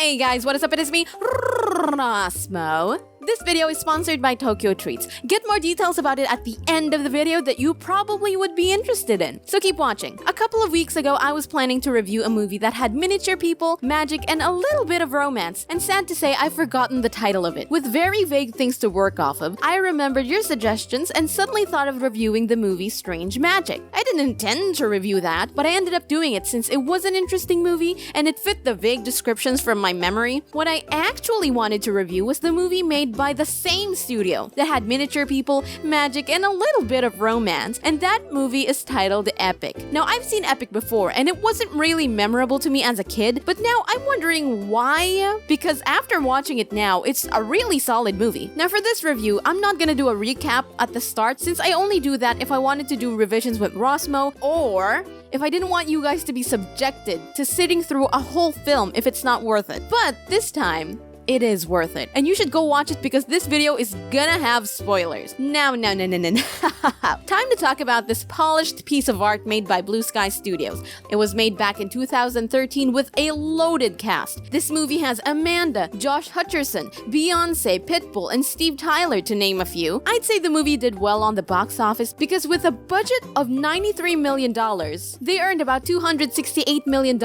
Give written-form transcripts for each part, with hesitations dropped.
Hey guys, what is up? It is me, Rosmo. This video is sponsored by Tokyo Treats. Get more details about it at the end of the video that you probably would be interested in. So keep watching. A couple of weeks ago, I was planning to review a movie that had miniature people, magic, and a little bit of romance. And sad to say, I've forgotten the title of it. With very vague things to work off of, I remembered your suggestions and suddenly thought of reviewing the movie Strange Magic. I didn't intend to review that, but I ended up doing it since it was an interesting movie and it fit the vague descriptions from my memory. What I actually wanted to review was the movie made by the same studio that had miniature people, magic, and a little bit of romance, and that movie is titled Epic. Now, I've seen Epic before, and it wasn't really memorable to me as a kid, but now I'm wondering why? Because after watching it now, it's a really solid movie. Now, for this review, I'm not gonna do a recap at the start since I only do that if I wanted to do revisions with Rosmo, or if I didn't want you guys to be subjected to sitting through a whole film if it's not worth it. But this time, it is worth it. And you should go watch it because this video is gonna have spoilers. No. Time to talk about this polished piece of art made by Blue Sky Studios. It was made back in 2013 with a loaded cast. This movie has Amanda, Josh Hutcherson, Beyonce, Pitbull, and Steve Tyler to name a few. I'd say the movie did well on the box office because with a budget of $93 million, they earned about $268 million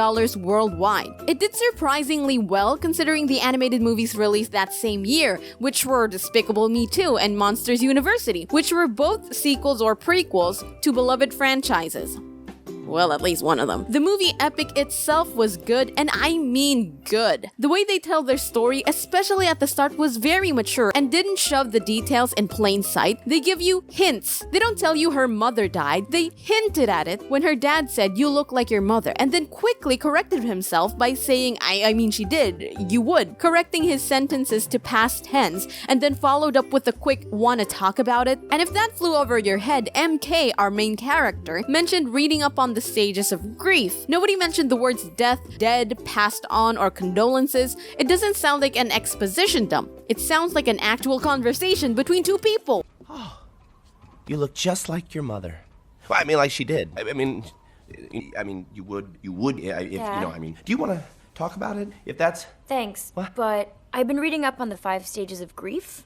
worldwide. It did surprisingly well considering the animated movies released that same year, which were Despicable Me 2 and Monsters University, which were both sequels or prequels to beloved franchises. Well, at least one of them. The movie Epic itself was good, and I mean good. The way they tell their story, especially at the start, was very mature and didn't shove the details in plain sight. They give you hints. They don't tell you her mother died. They hinted at it when her dad said, "You look like your mother," and then quickly corrected himself by saying, I mean she did, you would, correcting his sentences to past tense, and then followed up with a quick, "wanna talk about it?" And if that flew over your head, MK, our main character, mentioned reading up on the stages of grief. Nobody mentioned the words death, dead, passed on, or condolences. It doesn't sound like an exposition dump. It sounds like an actual conversation between two people. Oh, you look just like your mother. Well, I mean, like she did. I mean, you would, if, you know, I mean, do you want to talk about it? If that's... Thanks, what? But I've been reading up on the 5 stages of grief.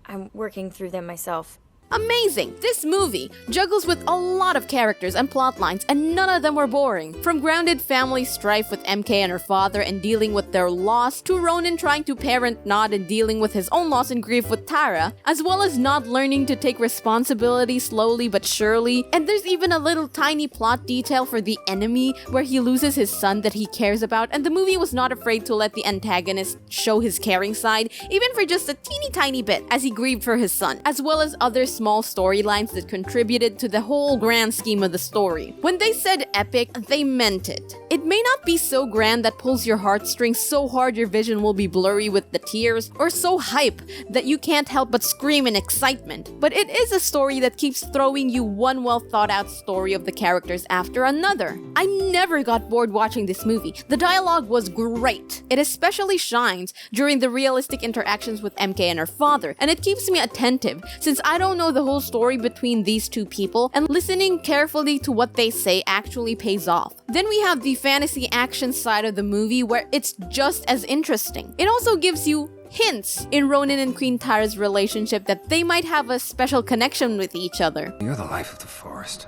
I'm working through them myself. Amazing! This movie juggles with a lot of characters and plot lines, and none of them were boring. From grounded family strife with MK and her father and dealing with their loss, to Ronan trying to parent Nod and dealing with his own loss and grief with Tara, as well as Nod learning to take responsibility slowly but surely. And there's even a little tiny plot detail for the enemy where he loses his son that he cares about, and the movie was not afraid to let the antagonist show his caring side, even for just a teeny tiny bit, as he grieved for his son, as well as other small storylines that contributed to the whole grand scheme of the story. When they said epic, they meant it. It may not be so grand that pulls your heartstrings so hard your vision will be blurry with the tears, or so hype that you can't help but scream in excitement, but it is a story that keeps throwing you one well thought out story of the characters after another. I never got bored watching this movie. The dialogue was great. It especially shines during the realistic interactions with MK and her father, and it keeps me attentive since I don't know the whole story between these two people, and listening carefully to what they say actually pays off. Then we have the fantasy action side of the movie where it's just as interesting. It also gives you hints in Ronan and Queen Tara's relationship that they might have a special connection with each other. You're the life of the forest.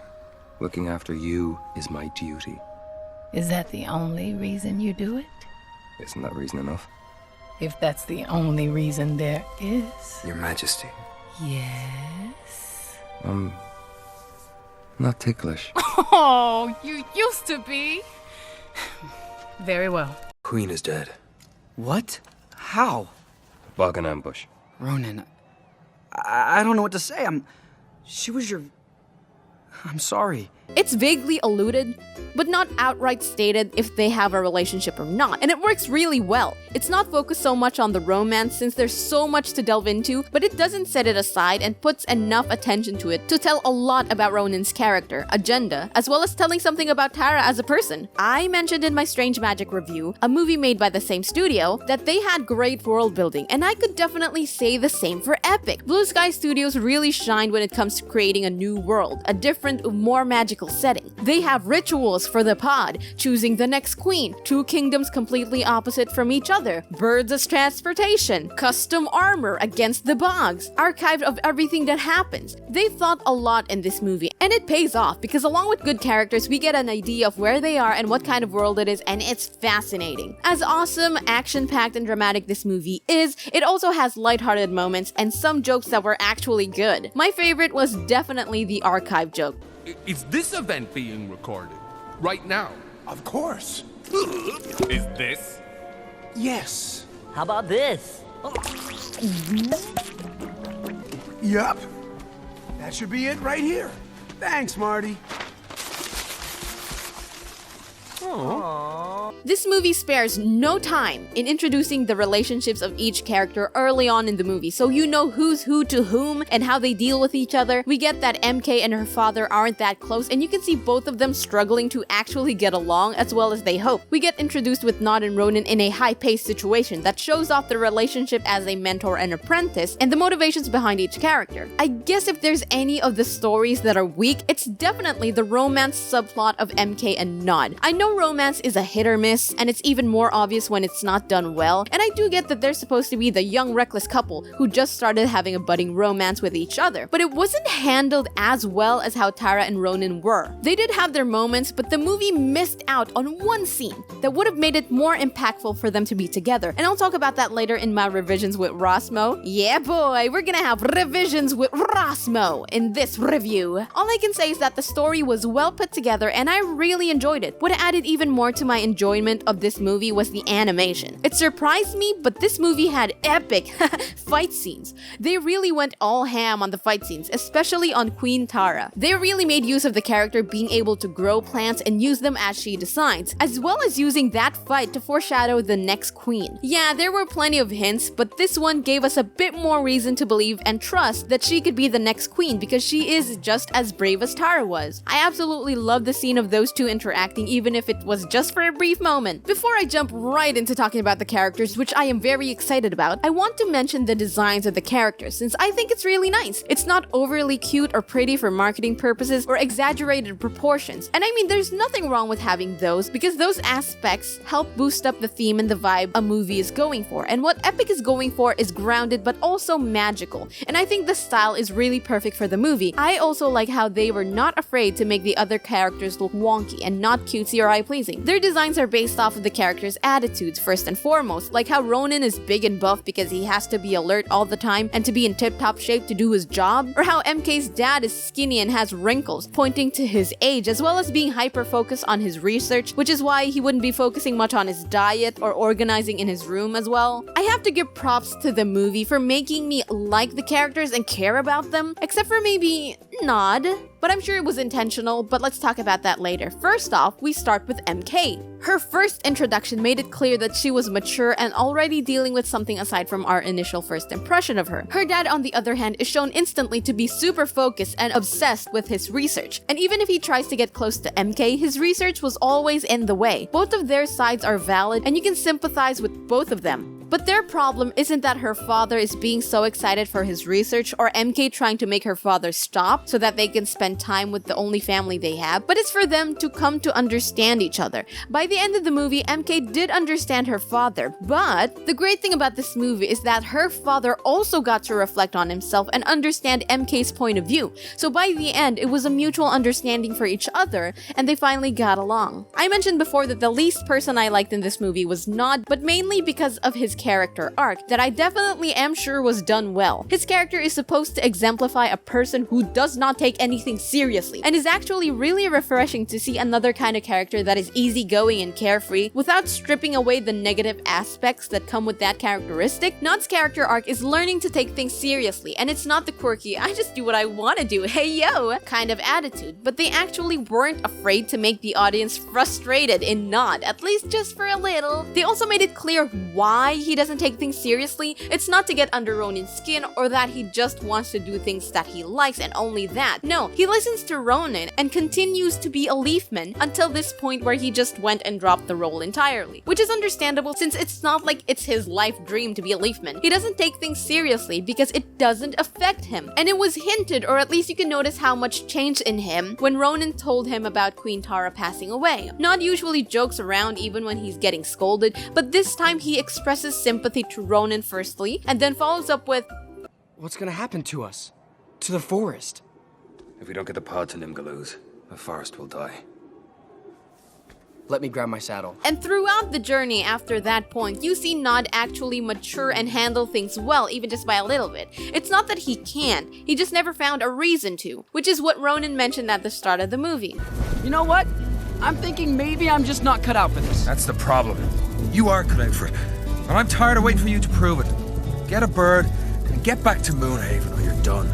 Looking after you is my duty. Is that the only reason you do it? Isn't that reason enough? If that's the only reason there is. Your Majesty. Yes? Not ticklish. Oh, you used to be. Very well. Queen is dead. What? How? Bug and ambush. Ronan, I don't know what to say. She was your... I'm sorry. It's vaguely alluded, but not outright stated if they have a relationship or not, and it works really well. It's not focused so much on the romance since there's so much to delve into, but it doesn't set it aside and puts enough attention to it to tell a lot about Ronan's character, agenda, as well as telling something about Tara as a person. I mentioned in my Strange Magic review, a movie made by the same studio, that they had great world building, and I could definitely say the same for Epic. Blue Sky Studios really shined when it comes to creating a new world, a different, more magic magical setting. They have rituals for the pod, choosing the next queen, two kingdoms completely opposite from each other, birds as transportation, custom armor against the bogs, archive of everything that happens. They thought a lot in this movie, and it pays off because along with good characters, we get an idea of where they are and what kind of world it is, and it's fascinating. As awesome, action-packed, and dramatic this movie is, it also has lighthearted moments and some jokes that were actually good. My favorite was definitely the archive joke. Is this event being recorded? Right now? Of course. Is this? Yes. How about this? Yup. That should be it right here. Thanks, Marty. This movie spares no time in introducing the relationships of each character early on in the movie, so you know who's who to whom and how they deal with each other. We get that MK and her father aren't that close, and you can see both of them struggling to actually get along as well as they hope. We get introduced with Nod and Ronan in a high-paced situation that shows off the relationship as a mentor and apprentice and the motivations behind each character. I guess if there's any of the stories that are weak, it's definitely the romance subplot of MK and Nod. I know romance is a hit or miss, and it's even more obvious when it's not done well, and I do get that they're supposed to be the young reckless couple who just started having a budding romance with each other, but it wasn't handled as well as how Tara and Ronan were. They did have their moments, but the movie missed out on one scene that would have made it more impactful for them to be together, and I'll talk about that later in my revisions with Rosmo. Yeah boy, we're gonna have revisions with Rosmo in this review. All I can say is that the story was well put together and I really enjoyed it. What added even more to my enjoyment of this movie was the animation. It surprised me, but this movie had epic fight scenes. They really went all ham on the fight scenes, especially on Queen Tara. They really made use of the character being able to grow plants and use them as she decides, as well as using that fight to foreshadow the next queen. Yeah, there were plenty of hints, but this one gave us a bit more reason to believe and trust that she could be the next queen because she is just as brave as Tara was. I absolutely love the scene of those two interacting, even if it was just for a brief moment. Before I jump right into talking about the characters, which I am very excited about, I want to mention the designs of the characters since I think it's really nice. It's not overly cute or pretty for marketing purposes or exaggerated proportions, and I mean there's nothing wrong with having those because those aspects help boost up the theme and the vibe a movie is going for, and what Epic is going for is grounded but also magical, and I think the style is really perfect for the movie. I also like how they were not afraid to make the other characters look wonky and not cutesy or eye-pleasing. Their designs are based off of the characters' attitudes first and foremost, like how Ronan is big and buff because he has to be alert all the time and to be in tip-top shape to do his job, or how MK's dad is skinny and has wrinkles, pointing to his age, as well as being hyper-focused on his research, which is why he wouldn't be focusing much on his diet or organizing in his room as well. I have to give props to the movie for making me like the characters and care about them, except for maybe Nod, but I'm sure it was intentional, but let's talk about that later. First off, we start with MK. Her first introduction made it clear that she was mature and already dealing with something aside from our initial first impression of her. Her dad, on the other hand, is shown instantly to be super focused and obsessed with his research. And even if he tries to get close to MK, his research was always in the way. Both of their sides are valid, and you can sympathize with both of them. But their problem isn't that her father is being so excited for his research or MK trying to make her father stop so that they can spend time with the only family they have, but it's for them to come to understand each other. By the end of the movie, MK did understand her father, but the great thing about this movie is that her father also got to reflect on himself and understand MK's point of view. So by the end, it was a mutual understanding for each other, and they finally got along. I mentioned before that the least person I liked in this movie was Nod, but mainly because of his character arc that I definitely am sure was done well. His character is supposed to exemplify a person who does not take anything seriously, and is actually really refreshing to see another kind of character that is easygoing and carefree without stripping away the negative aspects that come with that characteristic. Nod's character arc is learning to take things seriously, and it's not the quirky, I just do what I want to do, hey yo, kind of attitude, but they actually weren't afraid to make the audience frustrated in Nod, at least just for a little. They also made it clear why he doesn't take things seriously, it's not to get under Ronin's skin or that he just wants to do things that he likes and only that. No, he listens to Ronin and continues to be a Leafman until this point where he just went and dropped the role entirely. Which is understandable since it's not like it's his life dream to be a Leafman. He doesn't take things seriously because it doesn't affect him. And it was hinted, or at least you can notice how much changed in him when Ronin told him about Queen Tara passing away. Nod usually jokes around even when he's getting scolded, but this time he expresses sympathy to Ronin firstly, and then follows up with, What's gonna happen to us? To the forest? If we don't get the pod to Nimgaloos, the forest will die. Let me grab my saddle. And throughout the journey after that point, you see Nod actually mature and handle things well, even just by a little bit. It's not that he can't, he just never found a reason to, which is what Ronin mentioned at the start of the movie. You know what? I'm thinking maybe I'm just not cut out for this. That's the problem. You are cut out for it. And I'm tired of waiting for you to prove it. Get a bird and get back to Moonhaven or you're done.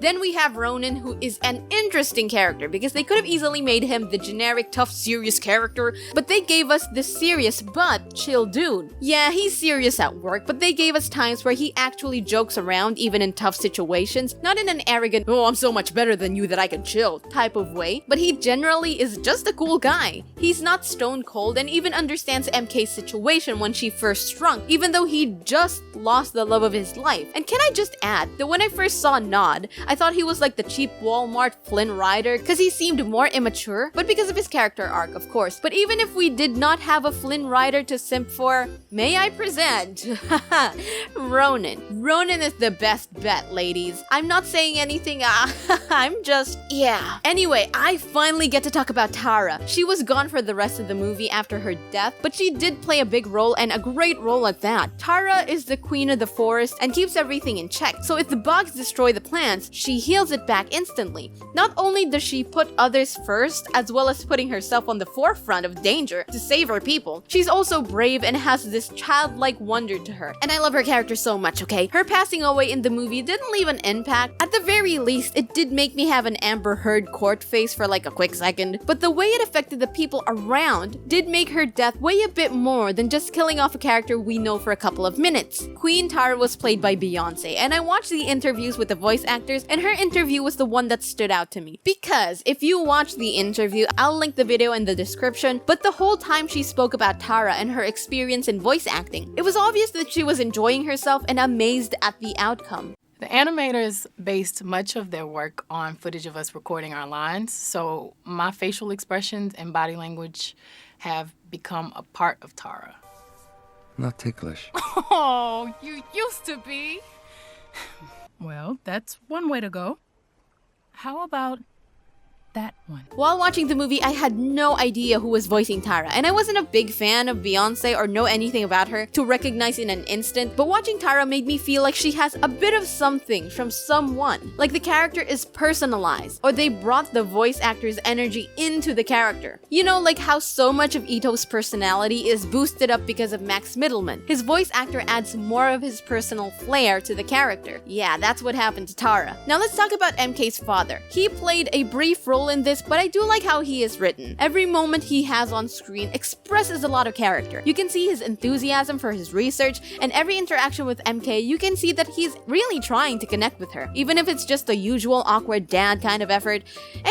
Then we have Ronin, who is an interesting character because they could have easily made him the generic tough serious character, but they gave us this serious but chill dude. Yeah, he's serious at work, but they gave us times where he actually jokes around even in tough situations, not in an arrogant, oh I'm so much better than you that I can chill type of way, but he generally is just a cool guy. He's not stone cold and even understands MK's situation when she first shrunk, even though he just lost the love of his life. And can I just add that when I first saw Nod, I thought he was like the cheap Walmart Flynn Rider because he seemed more immature, but because of his character arc, of course. But even if we did not have a Flynn Rider to simp for, may I present Ronin. Ronin is the best bet, ladies. I'm not saying anything, I'm just, yeah. Anyway, I finally get to talk about Tara. She was gone for the rest of the movie after her death, but she did play a big role and a great role at that. Tara is the queen of the forest and keeps everything in check, so if the bugs destroy the plants, she heals it back instantly. Not only does she put others first, as well as putting herself on the forefront of danger to save her people, she's also brave and has this childlike wonder to her. And I love her character so much, okay? Her passing away in the movie didn't leave an impact. At the very least, it did make me have an Amber Heard court face for like a quick second, but the way it affected the people around did make her death weigh a bit more than just killing off a character we know for a couple of minutes. Queen Tara was played by Beyonce, and I watched the interviews with the voice actors, and her interview was the one that stood out to me. Because if you watch the interview, I'll link the video in the description, but the whole time she spoke about Tara and her experience in voice acting, it was obvious that she was enjoying herself and amazed at the outcome. The animators based much of their work on footage of us recording our lines, so my facial expressions and body language have become a part of Tara. Not ticklish. Oh, you used to be. Well, that's one way to go. How about that one? While watching the movie, I had no idea who was voicing Tara, and I wasn't a big fan of Beyonce or know anything about her to recognize in an instant, but watching Tara made me feel like she has a bit of something from someone. Like the character is personalized, or they brought the voice actor's energy into the character. You know, like how so much of Ito's personality is boosted up because of Max Mittelman. His voice actor adds more of his personal flair to the character. Yeah, that's what happened to Tara. Now let's talk about MK's father. He played a brief role in this, but I do like how he is written. Every moment he has on screen expresses a lot of character. You can see his enthusiasm for his research, and every interaction with MK, you can see that he's really trying to connect with her. Even if it's just the usual awkward dad kind of effort,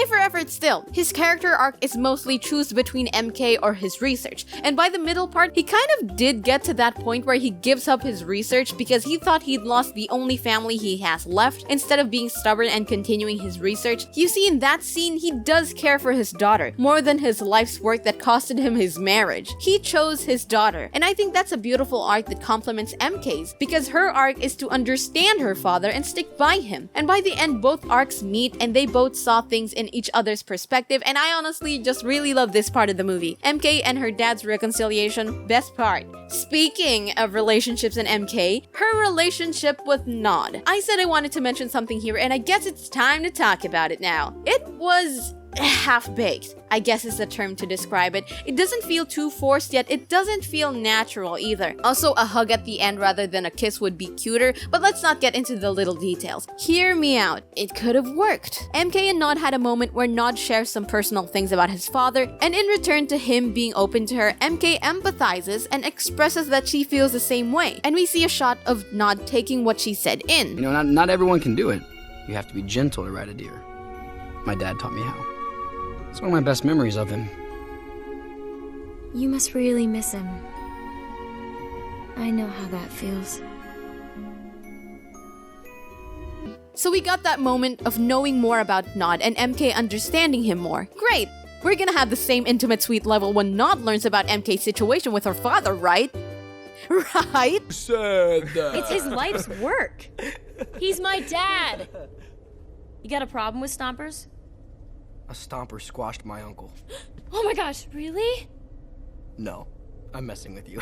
for effort still. His character arc is mostly choose between MK or his research, and by the middle part, he kind of did get to that point where he gives up his research because he thought he'd lost the only family he has left, instead of being stubborn and continuing his research. You see, in that scene, he does care for his daughter more than his life's work that costed him his marriage. He chose his daughter, and I think that's a beautiful arc that complements MK's, because her arc is to understand her father and stick by him. And by the end, both arcs meet and they both saw things in each other's perspective, and I honestly just really love this part of the movie. MK and her dad's reconciliation, best part. Speaking of relationships and MK, her relationship with Nod. I said I wanted to mention something here, and I guess it's time to talk about it now. It was half-baked, I guess is the term to describe it. It doesn't feel too forced, yet it doesn't feel natural either. Also, a hug at the end rather than a kiss would be cuter, but let's not get into the little details. Hear me out. It could have worked. MK and Nod had a moment where Nod shares some personal things about his father, and in return to him being open to her, MK empathizes and expresses that she feels the same way. And we see a shot of Nod taking what she said in. You know, not everyone can do it. You have to be gentle to ride a deer. My dad taught me how. It's one of my best memories of him. You must really miss him. I know how that feels. So we got that moment of knowing more about Nod and MK understanding him more. Great! We're gonna have the same intimate sweet level when Nod learns about MK's situation with her father, right? Right? It's his life's work. He's my dad. You got a problem with stompers? A stomper squashed my uncle. Oh my gosh, really? No, I'm messing with you.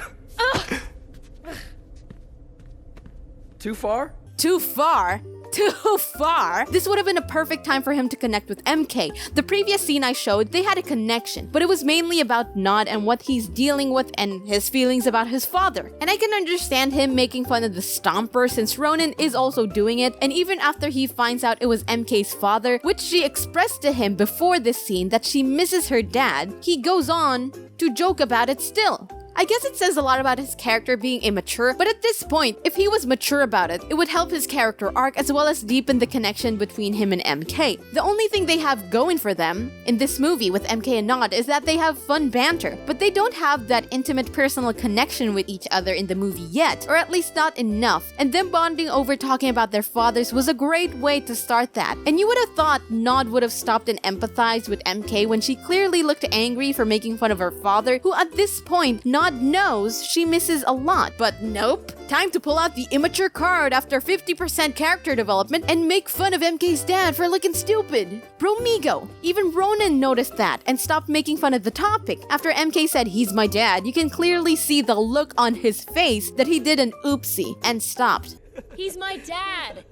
Too far? Too far? Too far? This would have been a perfect time for him to connect with MK. The previous scene I showed, they had a connection, but it was mainly about Nod and what he's dealing with and his feelings about his father. And I can understand him making fun of the stomper since Ronan is also doing it, and even after he finds out it was MK's father, which she expressed to him before this scene that she misses her dad, he goes on to joke about it still. I guess it says a lot about his character being immature, but at this point, if he was mature about it, it would help his character arc as well as deepen the connection between him and MK. The only thing they have going for them in this movie with MK and Nod is that they have fun banter, but they don't have that intimate personal connection with each other in the movie yet, or at least not enough, and them bonding over talking about their fathers was a great way to start that. And you would have thought Nod would have stopped and empathized with MK when she clearly looked angry for making fun of her father, who at this point, Nod knows she misses a lot. But nope. Time to pull out the immature card after 50% character development and make fun of MK's dad for looking stupid. Bromigo. Even Ronan noticed that and stopped making fun of the topic. After MK said he's my dad, you can clearly see the look on his face that he did an oopsie and stopped. He's my dad.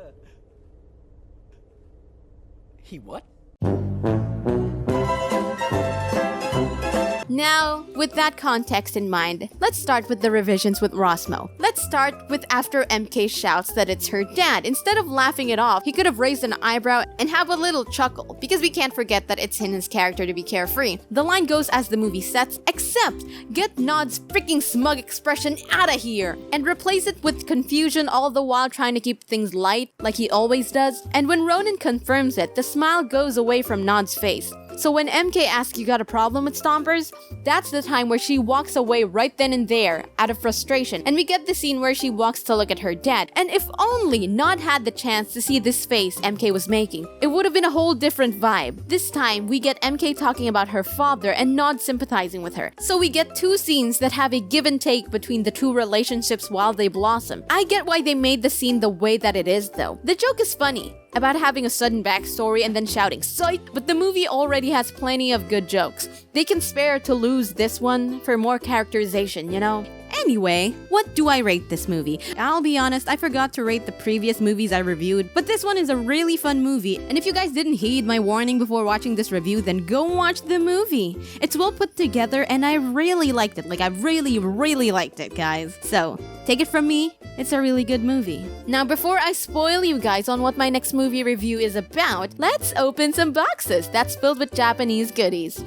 He what? Now, with that context in mind, let's start with the revisions with Rosmo. Let's start with after MK shouts that it's her dad. Instead of laughing it off, he could have raised an eyebrow and have a little chuckle, because we can't forget that it's in his character to be carefree. The line goes as the movie sets, except get Nod's freaking smug expression out of here, and replace it with confusion, all the while trying to keep things light, like he always does. And when Ronan confirms it, the smile goes away from Nod's face. So when MK asks you got a problem with stompers, that's the time where she walks away right then and there out of frustration, and we get the scene where she walks to look at her dad. And if only Nod had the chance to see this face MK was making, it would have been a whole different vibe. This time, we get MK talking about her father and Nod sympathizing with her. So we get two scenes that have a give and take between the two relationships while they blossom. I get why they made the scene the way that it is though. The joke is funny about having a sudden backstory and then shouting psych, but the movie already has plenty of good jokes. They can spare to lose this one for more characterization, you know? Anyway, what do I rate this movie? I'll be honest, I forgot to rate the previous movies I reviewed, but this one is a really fun movie, and if you guys didn't heed my warning before watching this review, then go watch the movie. It's well put together, and I really liked it. Like, I really liked it, guys. So, take it from me, it's a really good movie. Now, before I spoil you guys on what my next movie review is about, let's open some boxes that's filled with Japanese goodies.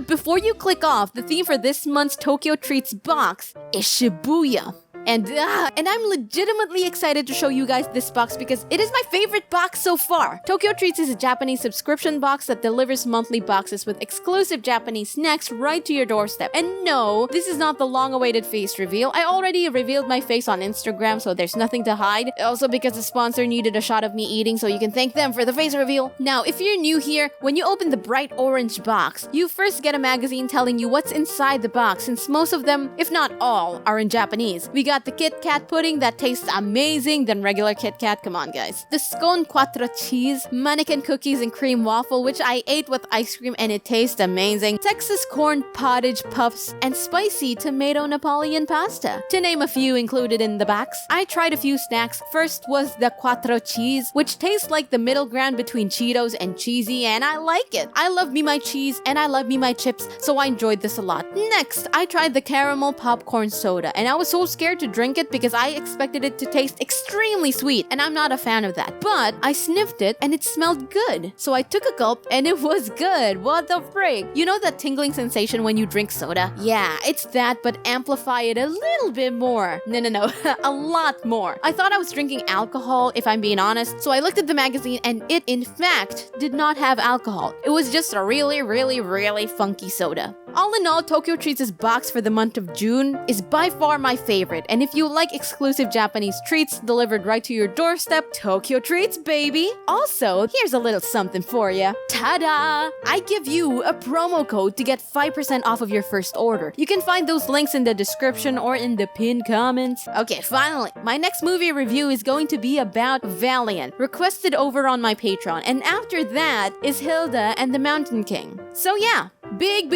Before you click off, the theme for this month's Tokyo Treats box is Shibuya. And I'm legitimately excited to show you guys this box because it is my favorite box so far. Tokyo Treats is a Japanese subscription box that delivers monthly boxes with exclusive Japanese snacks right to your doorstep. And no, this is not the long-awaited face reveal. I already revealed my face on Instagram, so there's nothing to hide. Also because the sponsor needed a shot of me eating, so you can thank them for the face reveal. Now, if you're new here, when you open the bright orange box, you first get a magazine telling you what's inside the box, since most of them, if not all, are in Japanese. We got got the Kit Kat pudding that tastes amazing than regular Kit Kat. Come on, guys. The scone quattro cheese, mannequin cookies and cream waffle, which I ate with ice cream and it tastes amazing. Texas corn pottage puffs and spicy tomato Napoleon pasta, to name a few included in the box. I tried a few snacks. First was the quattro cheese, which tastes like the middle ground between Cheetos and cheesy, and I like it. I love me my cheese and I love me my chips, so I enjoyed this a lot. Next, I tried the caramel popcorn soda, and I was so scared to drink it because I expected it to taste extremely sweet, and I'm not a fan of that. But I sniffed it and it smelled good, so I took a gulp and it was good. What the frick? You know that tingling sensation when you drink soda? Yeah, it's that, but amplify it a little bit more. No, a lot more. I thought I was drinking alcohol, if I'm being honest, so I looked at the magazine and it, in fact, did not have alcohol. It was just a really funky soda. All in all, Tokyo Treats' box for the month of June is by far my favorite, and if you like exclusive Japanese treats delivered right to your doorstep, Tokyo Treats, baby! Also, here's a little something for ya. Ta-da! I give you a promo code to get 5% off of your first order. You can find those links in the description or in the pinned comments. Okay, finally, my next movie review is going to be about Valiant, requested over on my Patreon, and after that is Hilda and the Mountain King. So yeah, big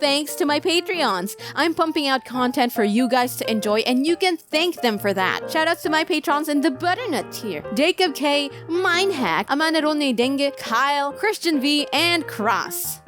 thanks to my Patreons. I'm pumping out content for you guys to enjoy, and you can thank them for that. Shoutouts to my patrons in the Butternut tier: Jacob K, Mindhack, Amanda Ronne Denge, Kyle, Christian V, and Cross.